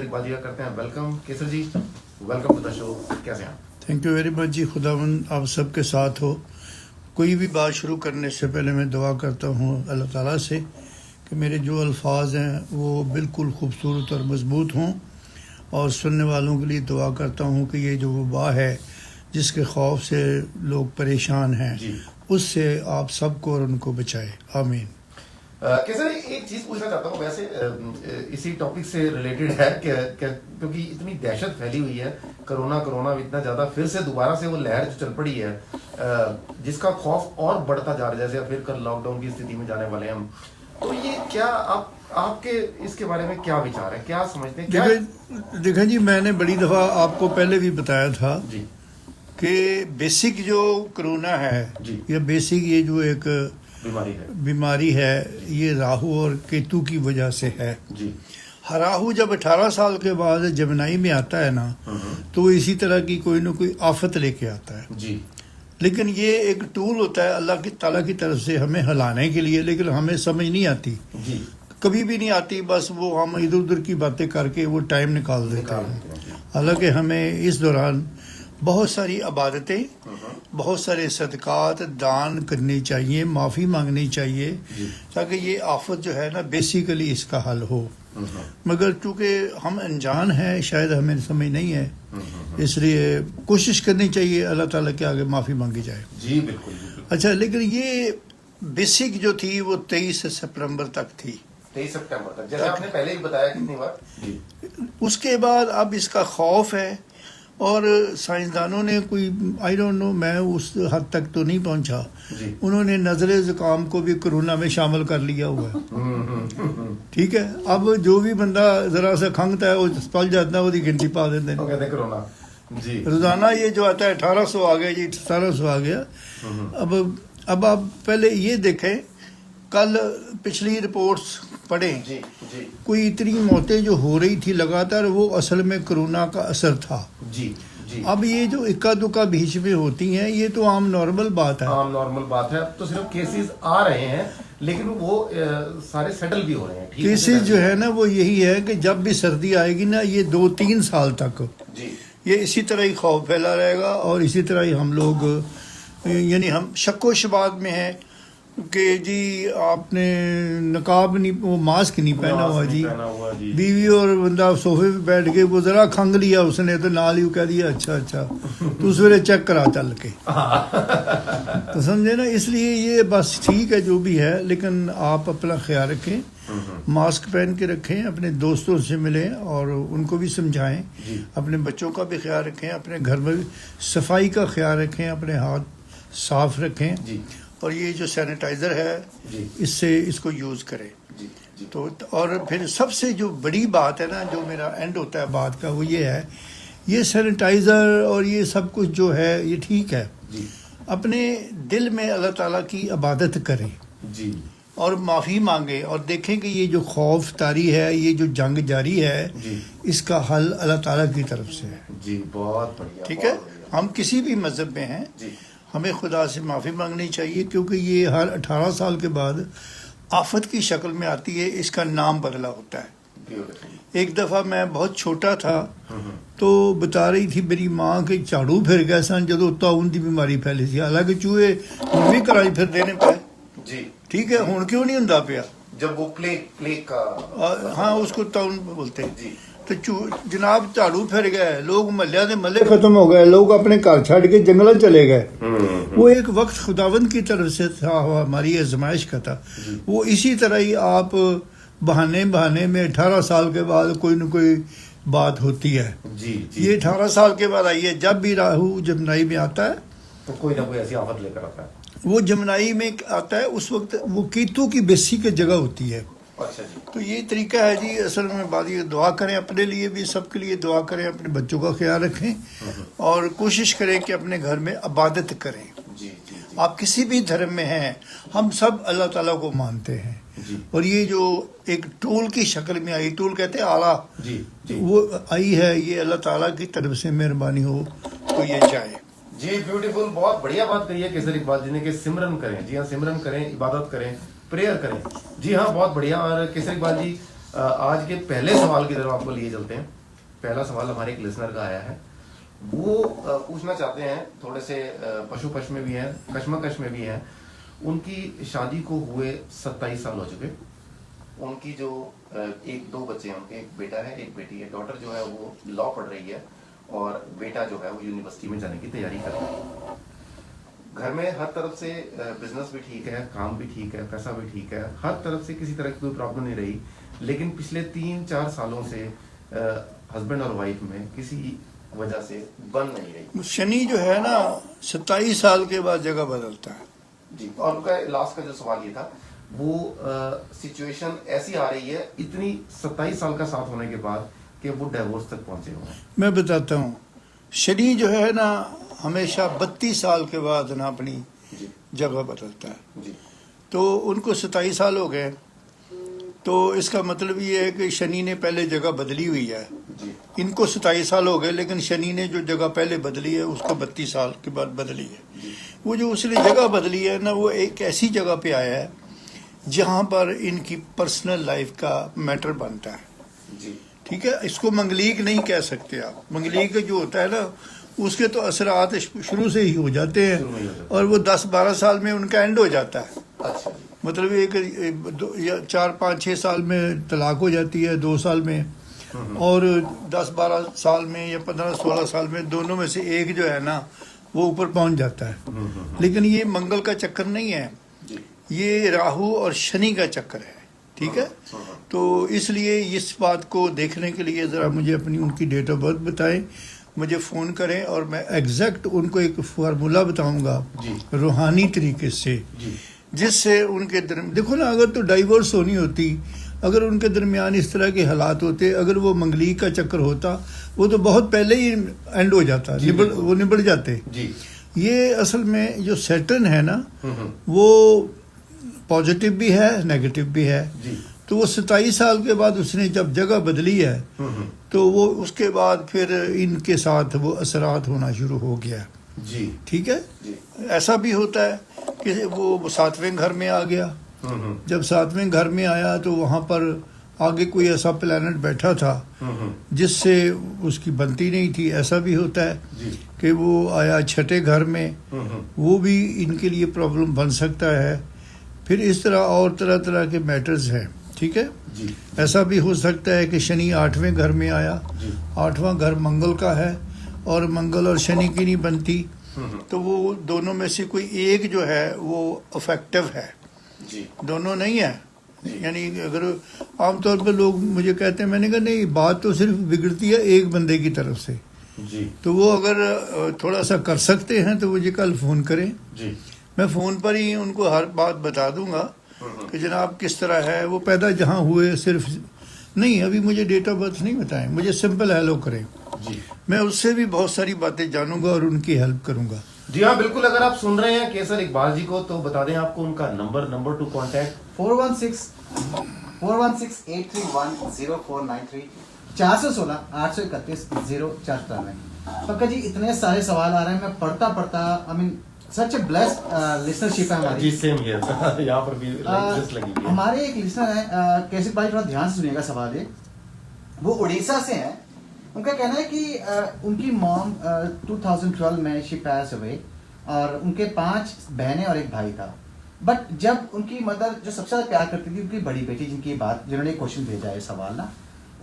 इकबाल जी का करते हैं welcome. Kesar ji welcome to the show, कैसे हैं? Thank you very much ji. खुदावंद आप सबके साथ हो। कोई भी बात शुरू करने से पहले मैं दुआ करता हूँ अल्लाह ताला से कि मेरे जो अल्फाज हैं वो बिल्कुल खूबसूरत और मजबूत हों, और सुनने वालों के लिए दुआ करता हूँ कि ये जो वबा है जिसके खौफ से लोग परेशान हैं उससे आप सबको और उनको बचाए, आमीन। केसर एक चीज पूछना चाहता हूँ, वैसे इसी टॉपिक से रिलेटेड है क्योंकि इतनी दहशत फैली हुई है, कोरोना इतना ज्यादा फिर से दोबारा से वो लहर जो चल पड़ी है जिसका खौफ और बढ़ता जा रहा है, जैसे फिर कल लॉकडाउन की स्थिति में जाने वाले हैं हम। तो ये क्या आपके इसके बारे में क्या विचार है, क्या समझते हैं? देखें जी, मैंने बड़ी दफ़ा आपको पहले भी बताया था जी कि बेसिक जो कोरोना है या बेसिक ये जो एक बीमारी है ये राहु और केतु की वजह से है जी। राहु जब 18 साल के बाद जमनाई में आता है ना, तो वो इसी तरह की कोई ना कोई आफत लेके आता है जी। लेकिन ये एक टूल होता है अल्लाह की ताला की तरफ से हमें हिलाने के लिए, लेकिन हमें समझ नहीं आती जी। कभी भी नहीं आती, बस वो हम इधर उधर की बातें करके वो टाइम निकाल देते हैं। हालांकि हमें इस दौरान बहुत सारी इबादतें, बहुत सारे सदकात दान करनी चाहिए, माफ़ी मांगनी चाहिए, ताकि ये आफत जो है ना बेसिकली इसका हल हो। मगर चूँकि हम अनजान हैं, शायद हमें समझ नहीं है, इसलिए कोशिश करनी चाहिए अल्लाह ताला के आगे माफ़ी मांगी जाए। जी बिल्कुल, बिल्कुल। अच्छा, लेकिन ये बेसिक जो थी वो 23 सितंबर तक थी। 23 सितंबर तक, जैसे आपने पहले ही बताया कितनी बार जी। उसके बाद अब इसका खौफ है, और साइंसदानों ने कोई आई डोंट नो, मैं उस हद तक तो नहीं पहुंचा, उन्होंने नजरे जुकाम को भी कोरोना में शामिल कर लिया हुआ है। ठीक है, अब जो भी बंदा जरा सा खंगता है वो अस्पताल जाता है, वो गिनती पा देते हैं कोरोना जी। रोजाना ये जो आता है 1800 आ गया जी, 1700 आ गया। अब आप पहले ये देखें, कल पिछली रिपोर्ट्स पढ़ें जी जी। कोई इतनी मौतें जो हो रही थी लगातार, वो असल में कोरोना का असर था। जी जी। अब ये जो इक्का दुक्का बीच में होती हैं ये तो आम नॉर्मल बात है, आम नॉर्मल बात है। तो सिर्फ केसेस आ रहे हैं लेकिन वो सारे सेटल भी हो रहे हैं। केसेस जो है ना वो यही है कि जब भी सर्दी आएगी ना, ये 2-3 साल तक जी ये इसी तरह ही खौफ फैला रहेगा, और इसी तरह ही हम लोग यानी हम शक्को शबात में हैं कि जी आपने नकाब नहीं, वो मास्क नहीं पहना हुआ जी। बीवी और बंदा सोफे पे बैठ के वो जरा खंग लिया उसने तो नाल ही कह दिया अच्छा तो सवेरे चेक करा चल के। तो समझे ना, इसलिए ये बस ठीक है जो भी है, लेकिन आप अपना ख्याल रखें, मास्क पहन के रखें, अपने दोस्तों से मिलें और उनको भी समझाएं, अपने बच्चों का भी ख्याल रखें, अपने घर में सफाई का ख्याल रखें, अपने हाथ साफ रखें जी। और ये जो सैनिटाइज़र है इससे इसको यूज़ करें जी, जी। तो और फिर सबसे जो बड़ी बात है ना, जो मेरा एंड होता है बात का, वो ये है, ये सैनिटाइज़र और ये सब कुछ जो है ये ठीक है जी। अपने दिल में अल्लाह ताला की इबादत करें जी, और माफ़ी मांगे, और देखें कि ये जो खौफ तारी है, ये जो जंग जारी है जी, इसका हल अल्लाह ताला की तरफ से है जी। बहुत बढ़िया, ठीक है। हम किसी भी मज़हब में हैं जी, हमें खुदा से माफ़ी मांगनी चाहिए, क्योंकि ये हर 18 साल के बाद आफत की शक्ल में आती है, इसका नाम बदला होता है। एक दफ़ा मैं बहुत छोटा था तो बता रही थी मेरी माँ कि झाड़ू फिर गए सन जो ताउन की बीमारी फैली थी, हालांकि चूहे हुण भी घरां फिर देने पे जी, ठीक है। हुण क्यों नहीं हुंदा पिया, जब वो प्लेग का हाँ उसको ताउन बोलते हैं जी। तो जनाब झाड़ू फिर गए, लोग महल्ले के महल्ले खत्म हो गए, लोग अपने घर छड़ के जंगल चले गए। वो एक वक्त खुदावंद की तरफ से था, हमारी आजमाइश का था। वो इसी तरह ही आप बहाने में 18 साल के बाद कोई न कोई बात होती है जी, जी। ये 18 साल के बाद आई है, जब भी राहु जमनाई में आता है तो कोई ना कोई ऐसी आफत लेकर आता है। वो जमनाई में आता है, उस वक्त वो केतु की बेसिक जगह होती है। अच्छा जी। तो ये तरीका है जी। असल में बात ये, दुआ करें अपने लिए भी, सबके लिए दुआ करें, अपने बच्चों का ख्याल रखें और कोशिश करें कि अपने घर में इबादत करें जी, जी। आप किसी भी धर्म में हैं, हम सब अल्लाह ताला को मानते हैं जी। और ये जो एक टूल की शक्ल में आई, टूल कहते हैं आला जी, जी। वो आई है, ये अल्लाह ताला की तरफ से मेहरबानी हो तो ये जाए जी। ब्यूटीफुल, बहुत बढ़िया बात कही है केसर इकबाल जी ने कि सिमरन करें। जी हाँ, सिमरन करें, इबादत करें, प्रेयर करें। जी हाँ, बहुत बढ़िया। और केसर इकबाल जी, आज के पहले सवाल की तरफ आपको लिए चलते हैं। पहला सवाल हमारे एक लिसनर का आया है। वो पूछना चाहते हैं, थोड़े से पशुपश में भी हैं, कश्मकश में भी हैं। उनकी शादी को हुए 27 साल हो चुके। उनकी जो एक दो बच्चे हैं, उनके एक बेटा है एक बेटी है। डॉटर जो है वो लॉ पढ़ रही है और बेटा जो है वो यूनिवर्सिटी में जाने की तैयारी कर रहा है। घर में हर तरफ से बिजनेस भी ठीक है, काम भी ठीक है, पैसा भी ठीक है, हर तरफ से किसी तरह की कोई प्रॉब्लम नहीं रही। लेकिन पिछले 3-4 सालों से हस्बैंड और वाइफ में किसी वजह से बन नहीं रही। शनि जो है ना 27 साल के बाद जगह बदलता है जी। और उनका लास्ट का जो सवाल ये था, वो सिचुएशन ऐसी आ रही है इतनी 27 साल का साथ होने के बाद कि वो डिवोर्स तक पहुंचे हुए हैं। मैं बताता हूँ, शनि जो है ना हमेशा 32 साल के बाद ना अपनी जी जगह बदलता है। जी तो उनको 27 साल हो गए, तो इसका मतलब ये है कि शनि ने पहले जगह बदली हुई है। जी इनको 27 साल हो गए, लेकिन शनि ने जो जगह पहले बदली है उसको 32 साल के बाद बदली है। जी वो जो उसने जगह बदली है ना, वो एक ऐसी जगह पे आया है जहाँ पर इनकी पर्सनल लाइफ का मैटर बनता है। जी ठीक है, इसको मंगलीक नहीं कह सकते आप। मंगलीक जो होता है ना, उसके तो असरात शुरू से ही हो जाते हैं शुरू में ही हो जाते और वो 10-12 साल में उनका एंड हो जाता है। अच्छा जी। मतलब एक 4-5-6 साल में तलाक हो जाती है, 2 साल में, और 10-12 साल में या 15-16 साल में दोनों में से एक जो है ना वो ऊपर पहुंच जाता है। लेकिन ये मंगल का चक्कर नहीं है, जी ये राहु और शनि का चक्कर है। ठीक है, तो इसलिए इस बात को देखने के लिए ज़रा मुझे अपनी उनकी डेट ऑफ बर्थ बताएं, मुझे फ़ोन करें और मैं एग्जैक्ट उनको एक फार्मूला बताऊंगा जी रूहानी तरीके से, जी जिससे उनके देखो ना, अगर तो डाइवोर्स होनी होती, अगर उनके दरमियान इस तरह के हालात होते, अगर वो मंगलीक का चक्कर होता, वो तो बहुत पहले ही एंड हो जाता, वो निबड़ जाते। जी ये असल में जो सैटर्न है ना, वो पॉजिटिव भी है नेगेटिव भी है। जी तो वो 27 साल के बाद उसने जब जगह बदली है, तो वो उसके बाद फिर इनके साथ वो असरात होना शुरू हो गया। जी ठीक है, जी ऐसा भी होता है कि वो 7वें घर में आ गया। जब 7वें घर में आया तो वहाँ पर आगे कोई ऐसा प्लैनेट बैठा था जिससे उसकी बनती नहीं थी। ऐसा भी होता है जी कि वो आया 6ठे घर में, वो भी इनके लिए प्रॉब्लम बन सकता है। फिर इस तरह और तरह तरह के मैटर्स हैं। ठीक है, जी ऐसा भी हो सकता है कि शनि 8वें घर में आया, जी 8वां घर मंगल का है और मंगल और शनि की नहीं बनती, तो वो दोनों में से कोई एक जो है वो अफेक्टिव है, जी दोनों नहीं है। यानी अगर आमतौर पर लोग मुझे कहते हैं, मैंने कहा नहीं, बात तो सिर्फ बिगड़ती है एक बंदे की तरफ से। जी तो वो अगर थोड़ा सा कर सकते हैं तो मुझे कल फ़ोन करें, जी मैं फ़ोन पर ही उनको हर बात बता दूंगा कि जनाब किस तरह है, वो पैदा जहाँ हुए सिर्फ नहीं, अभी मुझे डेट ऑफ बर्थ नहीं बताएं, मुझे सिंपल हेलो करें, जी मैं उससे भी बहुत सारी बातें जानूंगा और उनकी हेल्प करूंगा। जी हाँ बिल्कुल। अगर आप सुन रहे हैं केसर इकबाल जी को, तो बता दें आपको उनका नंबर टू कॉन्टैक्ट 416-831-0493 416-831-0493। पक्का जी, इतने सारे सवाल आ रहे हैं, मैं पढ़ता I mean such A blessed listenership है हमारी। जी सेम हियर यहाँ पर भी लिस्ट लगी हुई है। हमारे एक लिसनर है कैसिक भाई, थोड़ा ध्यान से सुनिएगा सवाल ये। वो उड़ीसा से हैं। उनका कहना है कि उनकी मॉम 2012 में शी पास अवे और उनके 5 बहनें और एक भाई था। बट जब उनकी मदर जो सबसे ज्यादा प्यार करती थी, उनकी बड़ी बेटी जिनकी बात, जिन्होंने क्वेश्चन भेजा है सवाल ना,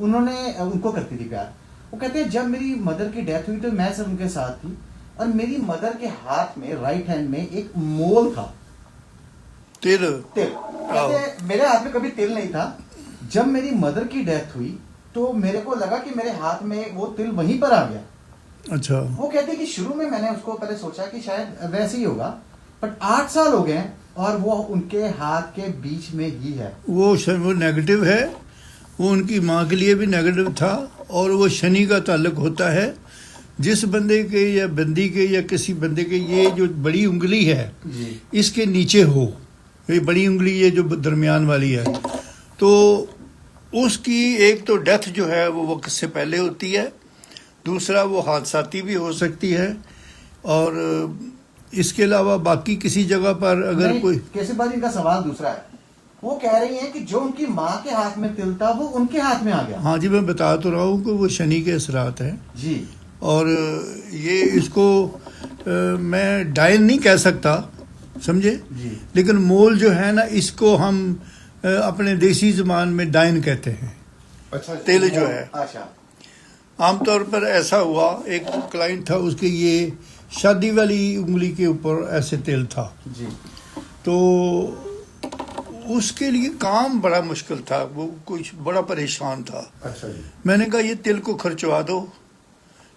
उन्होंने उनको करती थी प्यार। वो कहते हैं जब मेरी मदर की डेथ हुई तो मैं सब उनके साथ थी और मेरी मदर के हाथ में राइट हैंड में एक मोल था, तिल। कहते हैं मेरे हाथ में कभी तिल नहीं था। जब मेरी मदर की डेथ हुई तो मेरे को लगा कि मेरे हाथ में वो तिल वहीं पर आ गया। अच्छा, वो कहते हैं कि शुरू में मैंने उसको पहले सोचा कि शायद वैसे ही होगा, बट 8 साल हो गए और वो उनके हाथ के बीच में ही है। वो नेगेटिव है, वो उनकी माँ के लिए भी नेगेटिव था और वो शनि का ताल्लुक होता है। जिस बंदे के या बंदी के या किसी बंदे के ये जो बड़ी उंगली है जी इसके नीचे हो, ये बड़ी उंगली ये जो दरमियान वाली है, तो उसकी एक तो डेथ जो है वो वक्त से पहले होती है, दूसरा वो हादसाती भी हो सकती है, और इसके अलावा बाकी किसी जगह पर अगर नहीं, कोई कैसे बात, इनका सवाल दूसरा है। वो कह रही हैं कि जो उनकी माँ के हाथ में तिल था वो उनके हाथ में आ गया। हाँ जी, मैं बता तो रहा हूँ कि वो शनि के असरात हैं। जी। और ये इसको मैं डायन नहीं कह सकता, समझे जी। लेकिन मोल जो है ना, इसको हम अपने देसी ज़बान में डायन कहते हैं। अच्छा तिल जो है, अच्छा। आमतौर पर ऐसा हुआ, एक क्लाइंट था, उसके ये शादी वाली उंगली के ऊपर ऐसे तिल था, जी। तो उसके लिए काम बड़ा मुश्किल था, वो कुछ बड़ा परेशान था। अच्छा जी। मैंने कहा ये तिल को खर्चवा दो,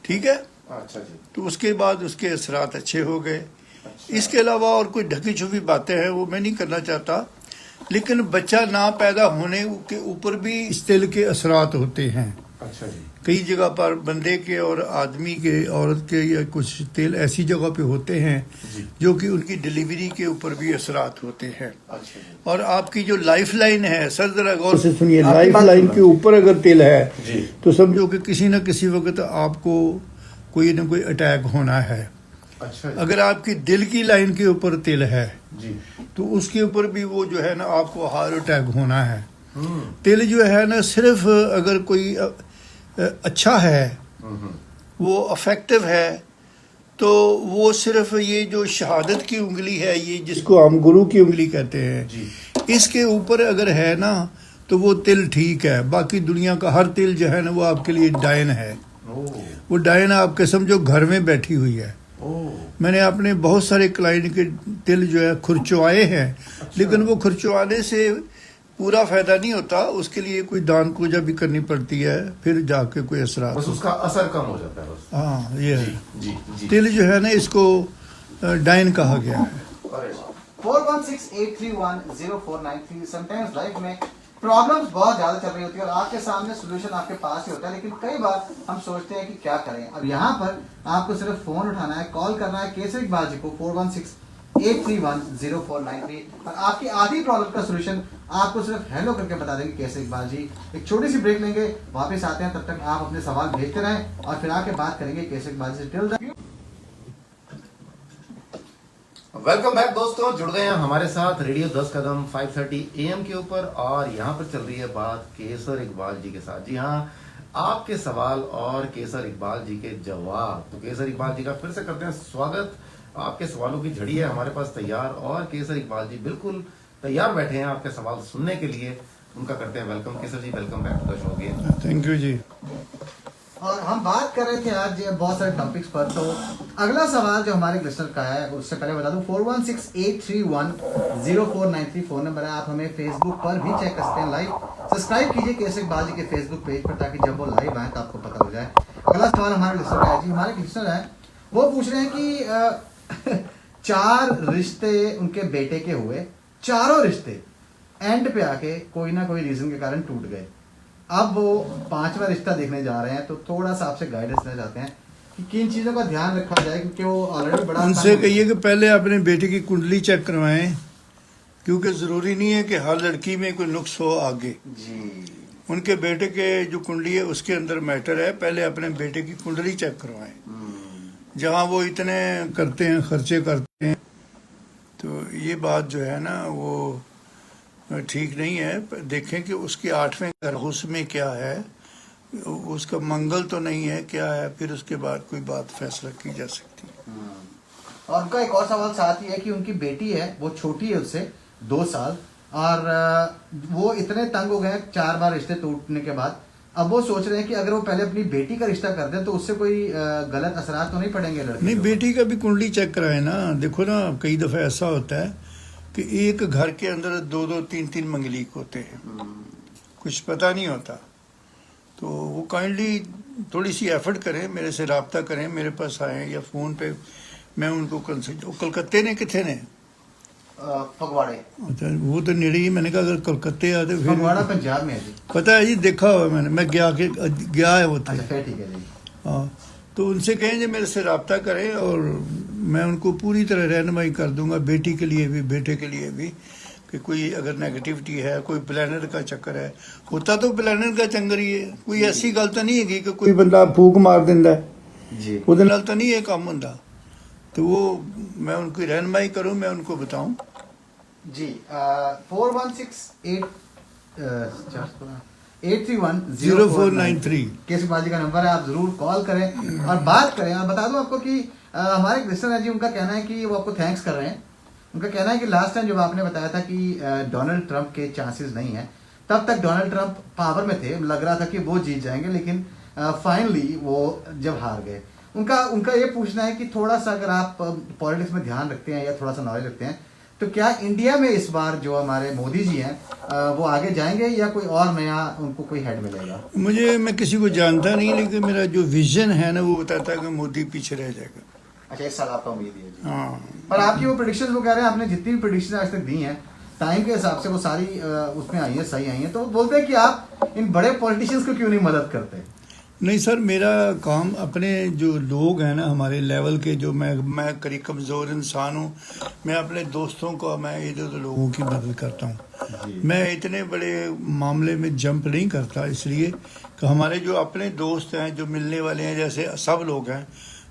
ठीक है। अच्छा जी। तो उसके बाद उसके असरात अच्छे हो गए। अच्छा। इसके अलावा और कोई ढकी छुपी बातें हैं वो मैं नहीं करना चाहता, लेकिन बच्चा ना पैदा होने के ऊपर भी इस तिल के असरात होते हैं। अच्छा जी। कई जगह पर बंदे के और आदमी के, औरत के, या कुछ तिल ऐसी जगह पे होते हैं जी। जो कि उनकी डिलीवरी के ऊपर भी असरात होते हैं। अच्छा जी। और आपकी जो लाइफ लाइन है, सर जरा गौर से सुनिए, आपकी लाइफ बात लाइन सुनो। के ऊपर अगर तिल है जी। तो समझो कि किसी न किसी वक्त आपको कोई न कोई अटैक होना है। अच्छा जी। अगर आपकी दिल की लाइन के ऊपर तिल है जी। तो उसके ऊपर भी वो जो है ना, आपको हार्ट अटैक होना है। हम्म। तिल जो है ना, सिर्फ अगर कोई अच्छा है, हम्म। वो अफेक्टिव है, तो वो सिर्फ ये जो शहादत की उंगली है, ये जिसको हम गुरु की उंगली कहते हैं, जी। इसके ऊपर अगर है ना तो वो तिल ठीक है। बाकी दुनिया का हर तिल जो है ना, वो आपके लिए डायन है। ओह। वो डायन आपके समझो घर में बैठी हुई है। ओह। मैंने अपने बहुत सारे क्लाइंट के तिल जो है खुरचवाए हैं, लेकिन वो खुरचवाने से पूरा फायदा नहीं होता, उसके लिए कोई दान पूजा भी करनी पड़ती है, फिर जाके कोई असर बस उसका असर कम हो जाता है बस। हाँ, ये है। जी जी। तिल जो है ना, इसको डायन कहा गया है। अरे वाह। 4168310493। समटाइम्स लाइफ में प्रॉब्लम्स बहुत ज्यादा चल रही होती है और आपके सामने सोल्यूशन आपके पास ही होता है, लेकिन कई बार हम सोचते हैं कि क्या करें। अब यहाँ पर आपको सिर्फ फोन उठाना है, कॉल करना है केसर इकबाल जी को 4168310493 और आपकी आधी प्रॉब्लम का सोल्यूशन आपको सिर्फ हेलो करके बता देंगे केसर इकबाल जी। एक छोटी सी ब्रेक लेंगे, वापस आते हैं, तब तक आप अपने सवाल भेजते रहें और फिर आके बात करेंगे केसर इकबाल जी से। टिल देन वेलकम बैक दोस्तों, जुड़ गए हैं हमारे साथ रेडियो 10 कदम 530 AM के ऊपर और यहाँ पर चल रही है बात केसर इकबाल जी के साथ। जी हाँ, आपके सवाल और केसर इकबाल जी के जवाब। तो केसर इकबाल जी का फिर से करते हैं स्वागत। आपके सवालों की झड़ी है हमारे पास तैयार और केसर इकबाल जी बिल्कुल तैयार बैठे हैं आपके सवाल सुनने के लिए। उनका करते हैं welcome. Kesar ji welcome back to the show again. Thank you जी। और हम बात कर रहे थे आज बहुत सारे टॉपिक्स पर। तो अगला सवाल जो हमारे लिस्टर का है, उससे पहले बता दूं 4168310493 फोन नंबर है। आप हमें फेसबुक पर भी चेक कर सकते हैं लाइव। सब्सक्राइब कीजिए केसर इकबाल जी के फेसबुक पेज पर ताकि जब वो लाइव आए तो आपको पता हो जाए। अगला सवाल हमारे लिस्टर का है जी। हमारे लिस्टर है, वो पूछ रहे हैं कि 4 रिश्ते उनके बेटे के हुए, चारों रिश्ते एंड पे आके कोई ना कोई रीजन के कारण टूट गए। अब वो 5वां रिश्ता देखने जा रहे हैं, तो थोड़ा सा आपसे गाइडेंस लेना चाहते हैं कि किन चीजों का ध्यान रखा जाए, क्योंकि वो ऑलरेडी बड़ा उनसे कहिए कि पहले अपने बेटे की कुंडली चेक करवाएं, क्योंकि ज़रूरी नहीं है कि हर लड़की में कोई नुक्स हो आगे। जी। उनके बेटे के जो कुंडली है उसके अंदर मैटर है, पहले अपने बेटे की कुंडली चेक करवाएं। जहाँ वो इतने करते हैं, खर्चे करते हैं, तो ये बात जो है ना वो ठीक नहीं है। देखें कि उसके 8वें घर उसमें क्या है, उसका मंगल तो नहीं है, क्या है, फिर उसके बाद कोई बात फैसला की जा सकती है। और उनका एक और सवाल साथ ही है कि उनकी बेटी है, वो छोटी है उससे 2 साल, और वो इतने तंग हो गए 4 बार रिश्ते टूटने के बाद। अब वो सोच रहे हैं कि अगर वो पहले अपनी बेटी का रिश्ता कर दें तो उससे कोई गलत असरात तो नहीं पड़ेंगे लड़के नहीं, के बेटी का भी कुंडली चेक कराए ना। देखो ना, कई दफ़ा ऐसा होता है कि एक घर के अंदर 2-2, 3-3 मंगलीक होते हैं, कुछ पता नहीं होता। तो वो काइंडली थोड़ी सी एफर्ट करें, मेरे से रब्ता करें, मेरे पास आएँ या फ़ोन पे मैं उनको कंसल्ट। वो कलकत्ते ने किथे ने फगवाड़े। अच्छा, वो तो नेड़े ही। मैंने कहा अगर कलकत्ते आते फिर फगवाड़ा पंजाब में है जी। पता है जी, देखा हुआ मैंने, मैं गया है वो। अच्छा फिर ठीक है जी। हाँ, तो उनसे कहें जो मेरे से रब्ता करें और मैं उनको पूरी तरह रहनुमाई कर दूंगा, बेटी के लिए भी बेटे के लिए भी, कि कोई अगर नेगेटिविटी है, कोई प्लानर का चक्कर है, होता तो प्लानर का चंगर ही है। कोई ऐसी गल तो नहीं है कि कोई बंदा फूक मार दिंदा है, जी। ਉਹਦੇ ਨਾਲ तो नहीं ये काम होंदा। तो वो मैं उनकी रहनुमाई करूं, मैं उनको बताऊं। जी 4168310493 केसी इकबाल जी का नंबर है, आप जरूर कॉल करें और बात करें। और बता दूं आपको कि हमारे एक लिस्टर है जी, उनका कहना है कि वो आपको थैंक्स कर रहे हैं। उनका कहना है कि लास्ट टाइम जब आपने बताया था कि डोनाल्ड ट्रंप के चांसेस नहीं है, तब तक डोनाल्ड ट्रंप पावर में थे, लग रहा था कि वो जीत जाएंगे, लेकिन फाइनली वो जब हार गए। उनका ये पूछना है कि थोड़ा सा अगर आप पॉलिटिक्स में ध्यान रखते हैं या थोड़ा सा नॉलेज रखते हैं, तो क्या इंडिया में इस बार जो हमारे मोदी जी हैं वो आगे जाएंगे या कोई और नया उनको कोई हेड मिलेगा? मैं किसी को जानता नहीं, लेकिन मेरा जो विजन है ना वो बताता है कि मोदी पीछे रह जाएगा। अच्छा, इस साल आपका उम्मीद है जी। हाँ, पर आपकी वो प्रेडिक्शन वो कह रहे हैं, आपने जितनी भी प्रेडिक्शन आज तक दी हैं टाइम के हिसाब से वो सारी उसमें आई हैं, सही आई हैं। तो वो बोलते हैं कि आप इन बड़े पॉलिटिशियंस को क्यों नहीं मदद करते? नहीं सर, मेरा काम अपने जो लोग हैं ना हमारे लेवल के, जो मैं करीब कमज़ोर इंसान हूँ, मैं अपने दोस्तों को, मैं इधर उधर लोगों की मदद करता हूँ। मैं इतने बड़े मामले में जंप नहीं करता, इसलिए कि हमारे जो अपने दोस्त हैं जो मिलने वाले हैं, जैसे सब लोग हैं,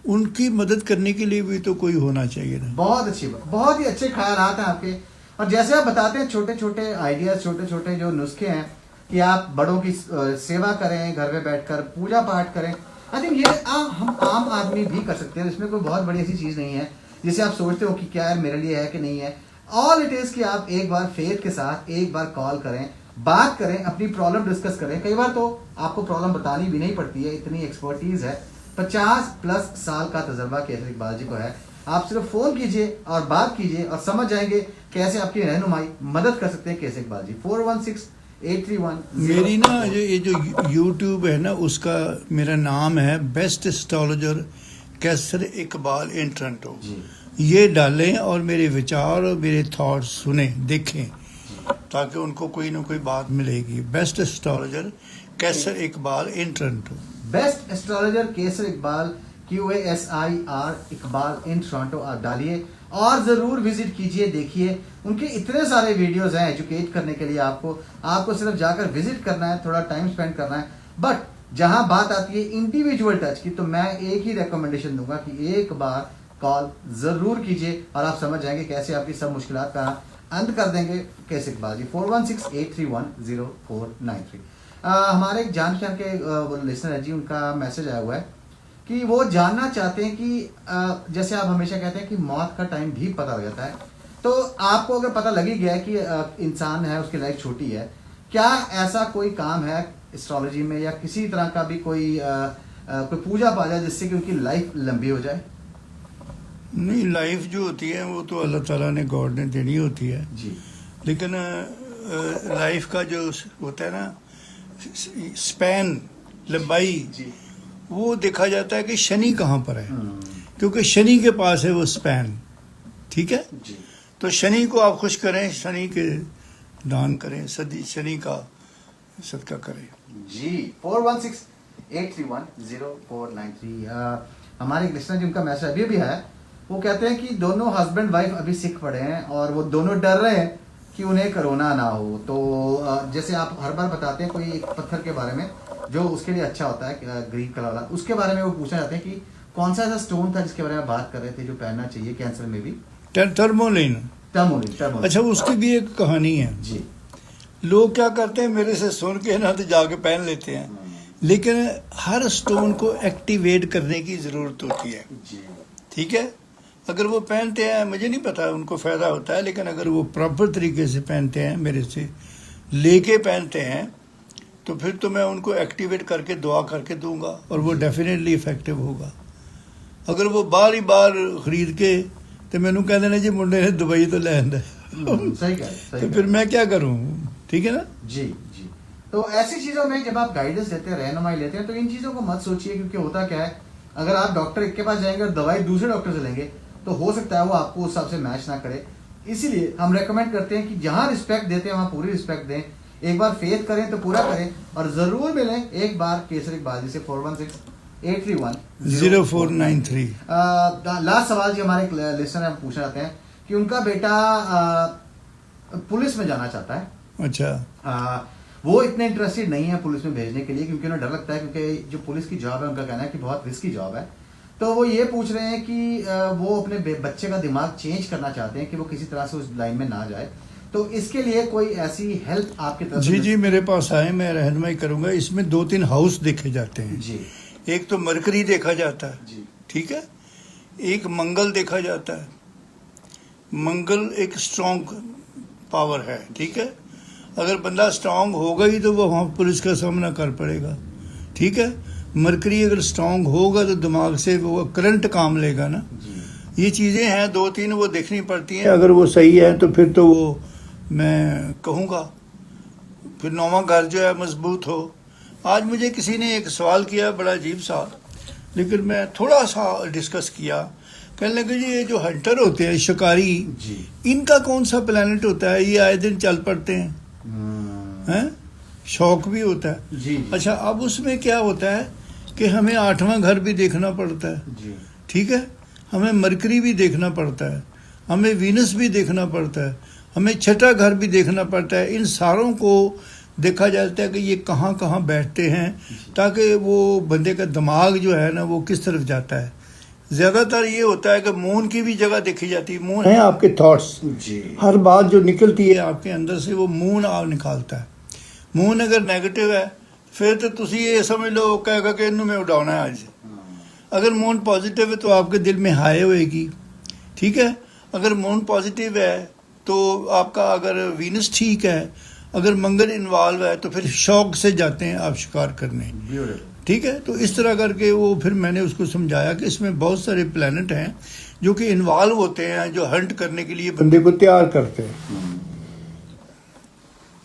उनकी मदद करने के लिए भी तो कोई होना चाहिए ना। बहुत अच्छी बात, बहुत ही अच्छे ख्यालात हैं आपके। और जैसे आप बताते हैं छोटे छोटे आइडियाज, छोटे छोटे जो नुस्खे हैं कि आप बड़ों की सेवा करें, घर में बैठकर पूजा पाठ करें, आई थिंक ये हम आम आदमी भी कर सकते हैं। इसमें कोई बहुत बड़ी ऐसी चीज़ नहीं है जिसे आप सोचते हो कि क्या यार मेरे लिए है कि नहीं है। ऑल इट इज़ कि आप एक बार फेथ के साथ एक बार कॉल करें, बात करें, अपनी प्रॉब्लम डिस्कस करें। कई बार तो आपको प्रॉब्लम बतानी भी नहीं पड़ती है, इतनी एक्सपर्टीज है। 50+ साल का तजर्बा केसर इकबाल जी को है। आप सिर्फ फोन कीजिए और बात कीजिए और समझ जाएंगे कैसे आपकी रहनुमाई मदद कर सकते हैं केसर इकबाल जी। 416831। मेरी ना ये जो यूट्यूब है ना, उसका मेरा नाम है best astrologer Qaisar Iqbal in Toronto. ये डालें और मेरे विचार और मेरे थॉट्स सुने, देखें, ताकि उनको कोई ना कोई बात मिलेगी। Best astrologer Qaisar Iqbal in Toronto. Best astrologer Kesar Iqbal, QASIR Iqbal in Toronto आप डालिए और जरूर विजिट कीजिए, देखिए। उनके इतने सारे वीडियोस हैं एजुकेट करने के लिए। आपको सिर्फ जाकर विजिट करना है, थोड़ा टाइम स्पेंड करना है। बट जहां बात आती है इंडिविजुअल टच की, तो मैं एक ही रिकमेंडेशन दूंगा कि एक बार कॉल जरूर कीजिए और आप समझ जाएंगे कैसे आपकी सब मुश्किलात का अंत कर देंगे केसर इकबाल जी। 4168310493। हमारे एक जान पहचान के लिसनर है जी, उनका मैसेज आया हुआ है कि वो जानना चाहते हैं कि जैसे आप हमेशा कहते हैं कि मौत का टाइम भी पता लग जाता है, तो आपको अगर पता लग ही गया है कि इंसान है, उसकी लाइफ छोटी है, क्या ऐसा कोई काम है एस्ट्रोलॉजी में या किसी तरह का भी कोई पूजा पाजा जिससे कि उनकी लाइफ लंबी हो जाए? नहीं, लाइफ जो होती है वो तो अल्लाह ताला ने, गॉड ने देनी होती है जी। लेकिन लाइफ का जो होता है ना स्पैन, लंबाई, जी। वो देखा जाता है कि शनि कहाँ पर है, क्योंकि शनि के पास है वो स्पैन। ठीक है, जी। तो शनि को आप खुश करें, शनि के दान करें, शनि का सदका करें जी। 4168310493। हमारे एक लिस्टनर जिनका मैसेज अभी भी है, वो कहते हैं कि दोनों हस्बैंड वाइफ अभी सिक पड़े हैं और वो दोनों डर रहे हैं कि उन्हें कोरोना ना हो। तो जैसे आप हर बार बताते हैं कोई एक पत्थर के बारे में जो उसके लिए अच्छा होता है, ग्रीन कलर वाला, उसके बारे में वो पूछना चाहते हैं कि कौन सा ऐसा स्टोन था जिसके बारे में बात कर रहे थे जो पहनना चाहिए कैंसर में भी? टर्मोलिन। टर्मोलिन। अच्छा, उसकी भी एक कहानी है जी। लोग क्या करते हैं, मेरे से सुन के ना तो जाके पहन लेते हैं, लेकिन हर स्टोन को एक्टिवेट करने की जरूरत होती है। जी। ठीक है, अगर वो पहनते हैं, मुझे नहीं पता उनको फ़ायदा होता है, लेकिन अगर वो प्रॉपर तरीके से पहनते हैं, मेरे से लेके पहनते हैं, तो फिर तो मैं उनको एक्टिवेट करके दुआ करके दूंगा और वो डेफिनेटली इफेक्टिव होगा। अगर वो बार ही बार खरीद के तो मैनू कह देना जी मुंडे ने दुबई तो ले आंदा, सही कह तो फिर मैं क्या करूं? ठीक है ना जी। जी। तो ऐसी चीजों में जब आप गाइडेंस लेते हैं, रहनुमाई लेते हैं, तो इन चीजों को मत सोचिए, क्योंकि होता क्या है, अगर आप डॉक्टर के पास जाएंगे और दवाई दूसरे डॉक्टर से लेंगे तो हो सकता है वो आपको उस हिसाब से मैच ना करे। इसीलिए हम रेकमेंड करते हैं कि जहां रिस्पेक्ट देते हैं वहां पूरी रिस्पेक्ट दें। एक बार फेथ करें तो पूरा करें और जरूर मिलें एक बार केसर इकबाल जी से। 4168310493। लास्ट सवाल जी हमारे लिस्टनर हम पूछना चाहते हैं कि उनका बेटा पुलिस में जाना चाहता है। अच्छा। वो इतने इंटरेस्टेड नहीं है पुलिस में भेजने के लिए, क्योंकि उन्हें डर लगता है, क्योंकि जो पुलिस की जॉब है उनका कहना है कि बहुत रिस्की जॉब है। तो वो ये पूछ रहे हैं कि वो अपने बच्चे का दिमाग चेंज करना चाहते हैं कि वो किसी तरह से उस लाइन में ना जाए, तो इसके लिए कोई ऐसी हेल्प आपकी तरफ से? जी मेरे पास आए, मैं रहनुमाई करूंगा। इसमें 2-3 हाउस देखे जाते हैं जी एक तो मरकरी देखा जाता है, जी ठीक है, एक मंगल देखा जाता है। मंगल एक स्ट्रॉन्ग पावर है, ठीक है, अगर बंदा स्ट्रांग होगा ही तो वो वहाँ पुलिस का सामना कर पड़ेगा, ठीक है। मरकरी अगर स्ट्रांग होगा तो दिमाग से वो करंट काम लेगा ना। जी ये चीज़ें हैं 2-3 वो देखनी पड़ती हैं। अगर वो सही है तो फिर तो वो मैं कहूँगा फिर 9वां घर जो है मजबूत हो। आज मुझे किसी ने एक सवाल किया बड़ा अजीब सा, लेकिन मैं थोड़ा सा डिस्कस किया। कहने लगे जी ये जो हंटर होते हैं, शिकारी, जी इनका कौन सा प्लेनेट होता है, ये आए दिन चल पड़ते हैं, हैं, शौक भी होता है। जी अच्छा, अब उसमें क्या होता है कि हमें 8वां घर भी देखना पड़ता है, जी ठीक है, हमें मरकरी भी देखना पड़ता है, हमें वीनस भी देखना पड़ता है, हमें 6ठा घर भी देखना पड़ता है। इन सारों को देखा जाता है कि ये कहाँ कहाँ बैठते हैं, ताकि वो बंदे का दिमाग जो है ना वो किस तरफ जाता है। ज़्यादातर ये होता है कि मून की भी जगह देखी जाती है। मून है आपके थॉट्स, जी हर बात जो निकलती है आपके अंदर से वो मून आप निकालता है। मून अगर नेगेटिव है फिर तो तुसी ये समझ लो कहेगा कि इन्हों में उड़ाना है आज। अगर मून पॉजिटिव है तो आपके दिल में हाय होएगी, ठीक है। अगर मून पॉजिटिव है तो आपका, अगर वीनस ठीक है, अगर मंगल इन्वॉल्व है तो फिर शौक से जाते हैं आप शिकार करने, ब्यूटीफुल। ठीक है। तो इस तरह करके वो फिर मैंने उसको समझाया कि इसमें बहुत सारे प्लैनेट हैं जो कि इन्वॉल्व होते हैं, जो हंट करने के लिए बंदे को तैयार करते हैं।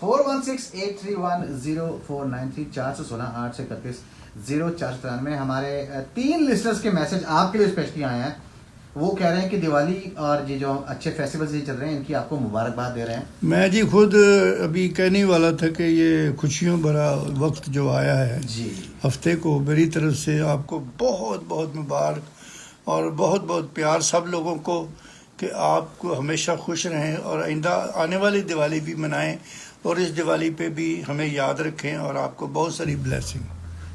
4168310493 416 831 0493 हमारे 3 लिस्टर्स के मैसेज आपके लिए स्पेशली आए हैं। वो कह रहे हैं कि दिवाली और ये जो अच्छे फेस्टिवल्स ये चल रहे हैं इनकी आपको मुबारकबाद दे रहे हैं। मैं जी खुद अभी कहने वाला था कि ये खुशियों भरा वक्त जो आया है जी हफ्ते को, मेरी तरफ से आपको बहुत बहुत मुबारक और बहुत बहुत प्यार सब लोगों को, कि आपको हमेशा खुश रहें और आइंदा आने वाली दिवाली भी मनाएं और इस दिवाली पे भी हमें याद रखें और आपको बहुत सारी ब्लेसिंग।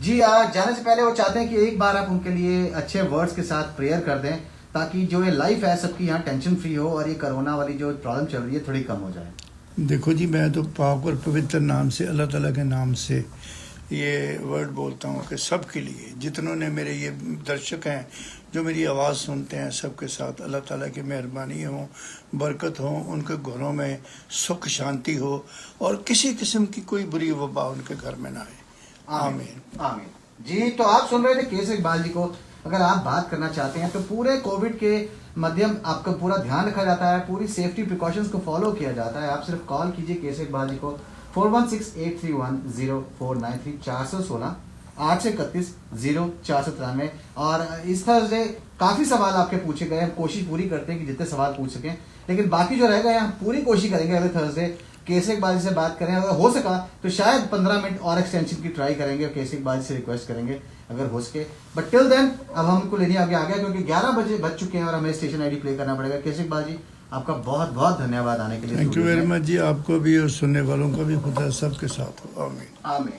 जी जाने से पहले वो चाहते हैं कि एक बार आप उनके लिए अच्छे वर्ड्स के साथ प्रेयर कर दें, ताकि जो ये लाइफ है सबकी यहाँ टेंशन फ्री हो और ये कोरोना वाली जो प्रॉब्लम चल रही है थोड़ी कम हो जाए। देखो जी, मैं तो पाक और पवित्र नाम से, अल्लाह ताला के नाम से ये वर्ड बोलता हूँ कि सब के लिए, जितनों ने मेरे ये दर्शक हैं जो मेरी आवाज़ सुनते हैं, सबके साथ अल्लाह ताला की मेहरबानी हो, बरकत हो, उनके घरों में सुख शांति हो और किसी किस्म की कोई बुरी वबा उनके घर में ना आए। आमीन आमीन। जी तो आप सुन रहे थे केस इकबाल जी को। अगर आप बात करना चाहते हैं तो पूरे कोविड के मध्यम आपका पूरा ध्यान रखा जाता है, पूरी सेफ्टी प्रिकॉशंस को फॉलो किया जाता है। आप सिर्फ कॉल कीजिए केस इकबाल जी को 4168310493 416 831 0493। और इस थर्सडे काफ़ी सवाल आपके पूछे गए, हम कोशिश पूरी करते हैं कि जितने सवाल पूछ सकें, लेकिन बाकी जो रह गए हम पूरी कोशिश करेंगे अगले थर्सडे केस इकबाल से बात करें। अगर हो सका तो शायद 15 मिनट और एक्सटेंशन की ट्राई करेंगे और केस इकबाल से रिक्वेस्ट करेंगे अगर हो सके। बट टिल देन अब हमको लेने आगे आ गया क्योंकि 11 बजे बज चुके हैं और हमें स्टेशन आईडी प्ले करना पड़ेगा। केस इकबाल जी आपका बहुत बहुत धन्यवाद आने के लिए। थैंक यू वेरी मच जी, आपको भी और सुनने वालों का भी खुदा सबके साथ हो। आमीन आमीन।